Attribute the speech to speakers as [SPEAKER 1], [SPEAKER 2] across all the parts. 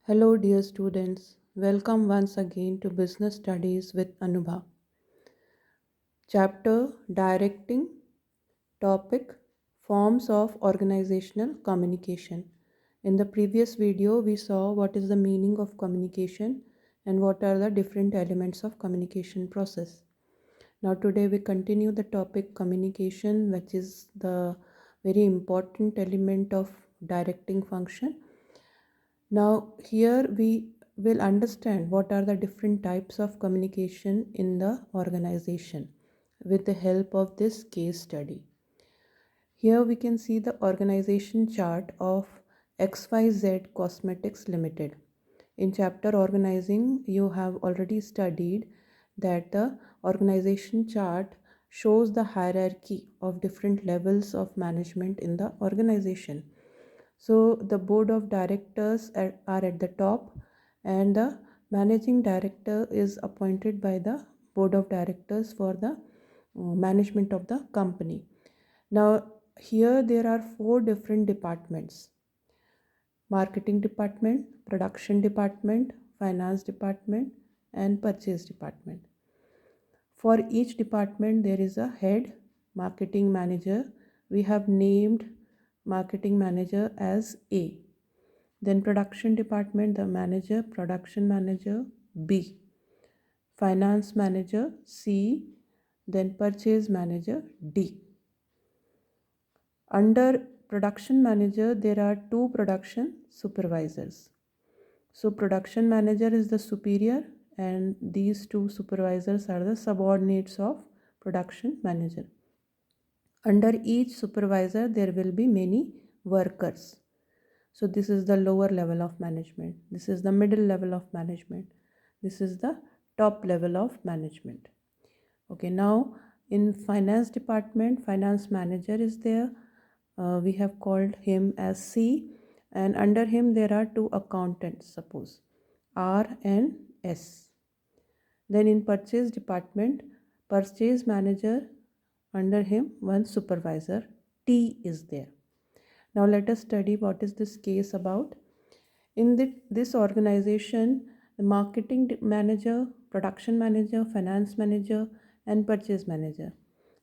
[SPEAKER 1] Hello, dear students. Welcome once again to Business Studies with Anubha. Chapter Directing, Topic Forms of Organizational Communication. In the previous video, we saw what is the meaning of communication and what are the different elements of communication process. Now, today we continue the topic communication, which is the very important element of directing function. Now, here we will understand what are the different types of communication in the organization with the help of this case study. Here we can see the organization chart of XYZ Cosmetics Limited. In chapter organizing, you have already studied that the organization chart shows the hierarchy of different levels of management in the organization. So the board of directors are at the top, and the managing director is appointed by the board of directors for the management of the company. Now, here there are four different departments: marketing department, production department, finance department, and purchase department. For each department, there is a head, marketing manager. We have named marketing manager as A. Then production department, the manager, production manager B. Finance manager C. Then purchase manager D. Under production manager, there are two production supervisors. So production manager is the superior, and these two supervisors are the subordinates of production manager. Under each supervisor, there will be many workers. So this is the lower level of management. This is the middle level of management. This is the top level of management. Okay, now in finance department, finance manager is there. We have called him as C, and under him there are two accountants, suppose R and S. Then in purchase department, purchase manager, under him one supervisor T is there. Now let us study what is this case about. In this organization, the marketing manager, production manager, finance manager, and purchase manager,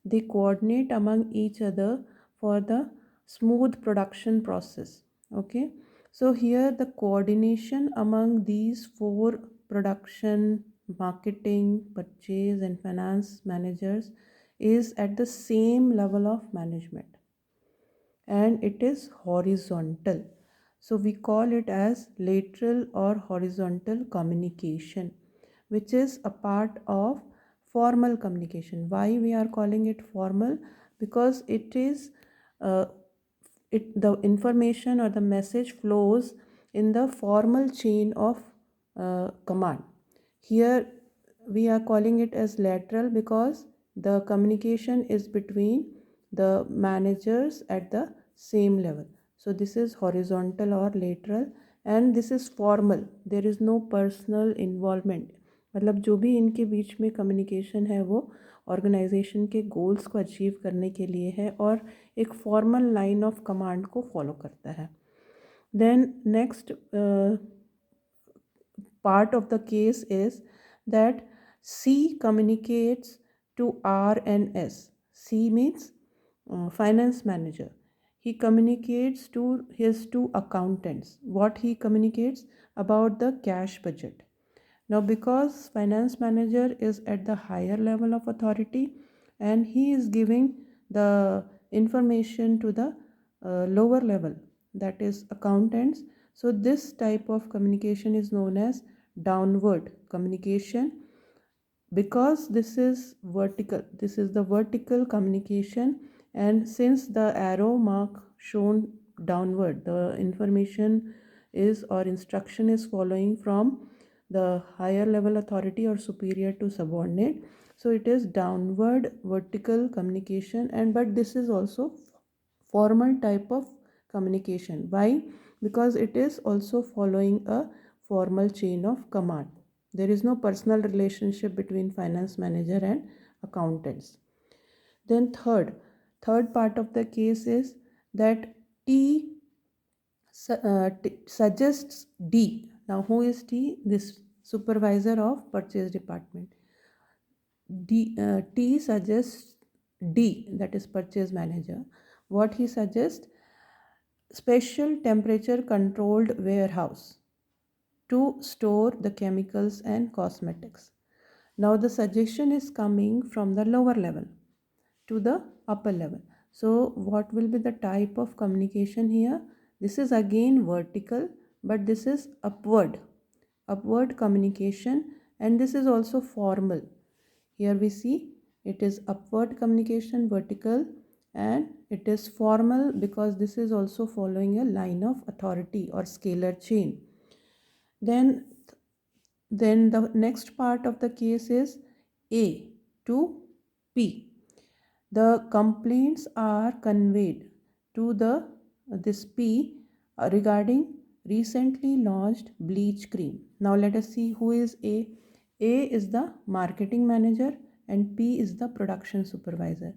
[SPEAKER 1] they coordinate among each other for the smooth production process. Okay, so here the coordination among these four: production, marketing, purchase, and finance managers is at the same level of management, and it is horizontal. So we call it as lateral or horizontal communication, which is a part of formal communication. Why we are calling it formal? Because it is uh, the information or the message flows in the formal chain of command. Here we are calling it as lateral because the communication is between the managers at the same level. So this is horizontal or lateral, and this is formal. There is no personal involvement. मतलब जो भी इनके बीच में communication है वो organisation के goals को achieve करने के लिए है और एक फॉर्मल लाइन ऑफ कमांड को फॉलो करता है. Then next part of the case is that C communicates to R and S. C means finance manager. He communicates to his two accountants. What he communicates about the cash budget. Now, because finance manager is at the higher level of authority and he is giving the information to the lower level, that is accountants. So this type of communication is known as downward communication. Because this is vertical, this is the vertical communication, and since the arrow mark shown downward, the information is or instruction is following from the higher level authority or superior to subordinate, so it is downward vertical communication. And but this is also formal type of communication. Why? Because it is also following a formal chain of command. There is no personal relationship between finance manager and accountants. Then third part of the case is that T suggests D. Now who is T? This supervisor of purchase department. T suggests D, that is purchase manager. What he suggests? Special temperature controlled warehouse to store the chemicals and cosmetics. Now the suggestion is coming from the lower level to the upper level. So what will be the type of communication here? This is again vertical, but this is upward communication, and this is also formal. Here we see it is upward communication, vertical, and it is formal because this is also following a line of authority or scalar chain. Then the next part of the case is A to P. The complaints are conveyed to this P regarding recently launched bleach cream. Now let us see who is A. A is the marketing manager and P is the production supervisor.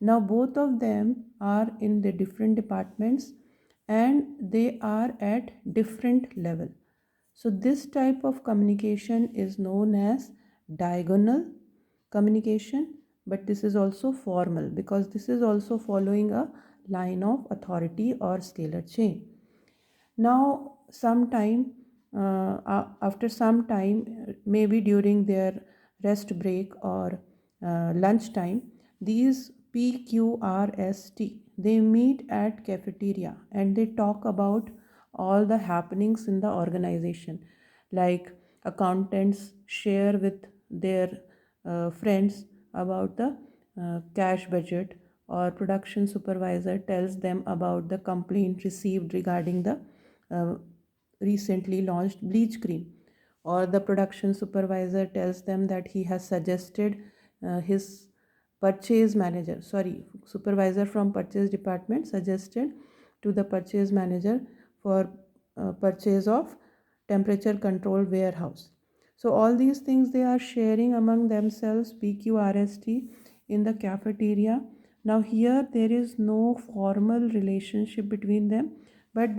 [SPEAKER 1] Now both of them are in the different departments and they are at different level. So this type of communication is known as diagonal communication, but this is also formal because this is also following a line of authority or scalar chain. Now after some time, maybe during their rest break or lunch time, these PQRST, they meet at cafeteria and they talk about all the happenings in the organization, like accountants share with their friends about the cash budget, or production supervisor tells them about the complaint received regarding the uh, recently launched bleach cream, or the production supervisor tells them that he has suggested his purchase manager, sorry, supervisor from purchase department suggested to the purchase manager for purchase of temperature controlled warehouse. So all these things they are sharing among themselves, PQRST, in the cafeteria. Now here there is no formal relationship between them, but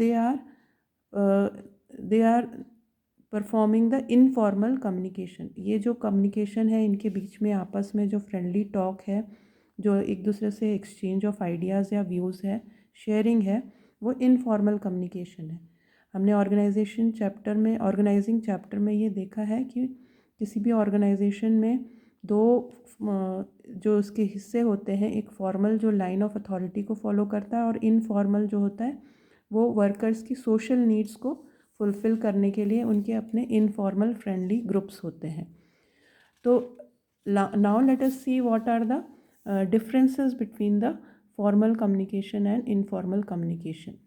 [SPEAKER 1] uh, they are performing the informal communication. ये जो communication है इनके बीच में आपस में जो friendly talk है, जो एक दूसरे से एक्सचेंज ऑफ आइडियाज़ या व्यूज़ है, शेयरिंग है, वो इनफॉर्मल कम्युनिकेशन है. हमने ऑर्गेनाइजेशन चैप्टर में, ऑर्गेनाइजिंग चैप्टर में ये देखा है कि किसी भी ऑर्गेनाइजेशन में दो जो उसके हिस्से होते हैं, एक फॉर्मल जो लाइन ऑफ अथॉरिटी को फॉलो करता है और इनफॉर्मल जो होता है वो वर्कर्स की सोशल नीड्स को फुलफ़िल करने के लिए उनके अपने इनफॉर्मल फ्रेंडली ग्रुप्स होते हैं. तो now let us see what are the differences between the formal communication and informal communication.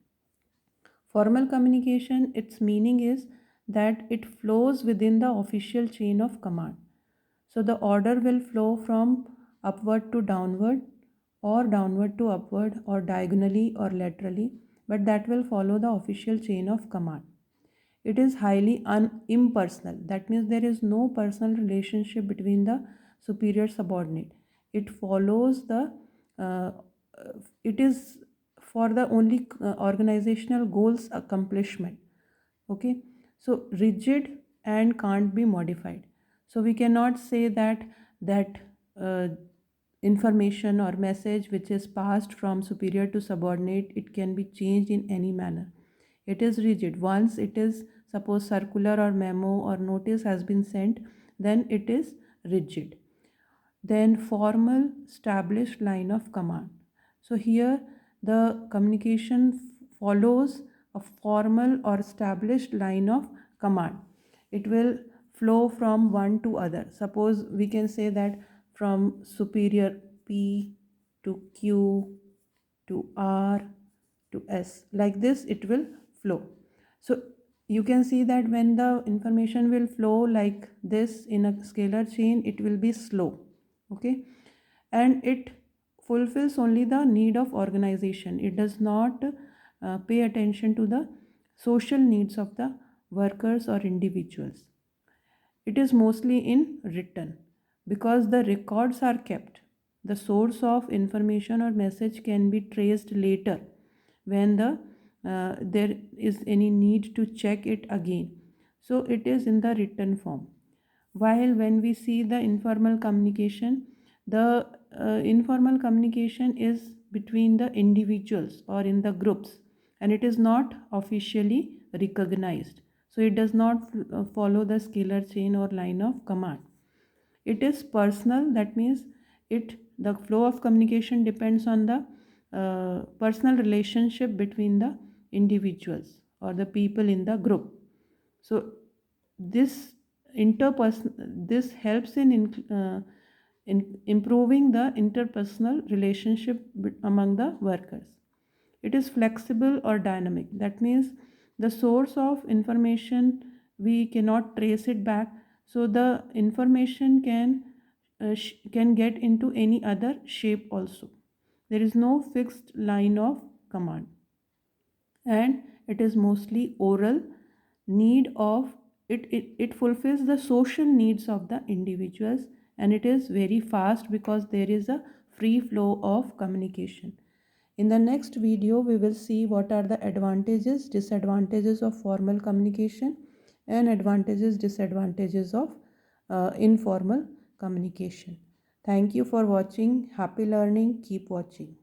[SPEAKER 1] Formal communication, its meaning is that it flows within the official chain of command. So the order will flow from upward to downward, or downward to upward, or diagonally or laterally, but that will follow the official chain of command. It is highly impersonal. That means there is no personal relationship between the superior subordinate. It follows the it is for the only organizational goals accomplishment. Okay, so rigid and can't be modified. So we cannot say that uh, information or message which is passed from superior to subordinate, it can be changed in any manner. It is rigid. Once it is, suppose circular or memo or notice has been sent, then it is rigid. Then formal established line of command. So here the communication follows a formal or established line of command. It will flow from one to other. Suppose we can say that from superior P to Q to R to S. Like this it will flow. So you can see that when the information will flow like this in a scalar chain, it will be slow. Okay, and it fulfills only the need of organization. It does not pay attention to the social needs of the workers or individuals. It is mostly in written because the records are kept. The source of information or message can be traced later when there is any need to check it again. So it is in the written form. While when we see the informal communication, the informal communication is between the individuals or in the groups, and it is not officially recognized. So it does not follow the scalar chain or line of command. It is personal, that means it the flow of communication depends on the personal relationship between the individuals or the people in the group. So this this helps in improving the interpersonal relationship among the workers. It is flexible or dynamic, that means the source of information we cannot trace it back, so the information can get into any other shape also. There is no fixed line of command, and it is mostly oral. It fulfills the social needs of the individuals, and it is very fast because there is a free flow of communication. In the next video, we will see what are the advantages, disadvantages of formal communication, and advantages, disadvantages of informal communication. Thank you for watching. Happy learning. Keep watching.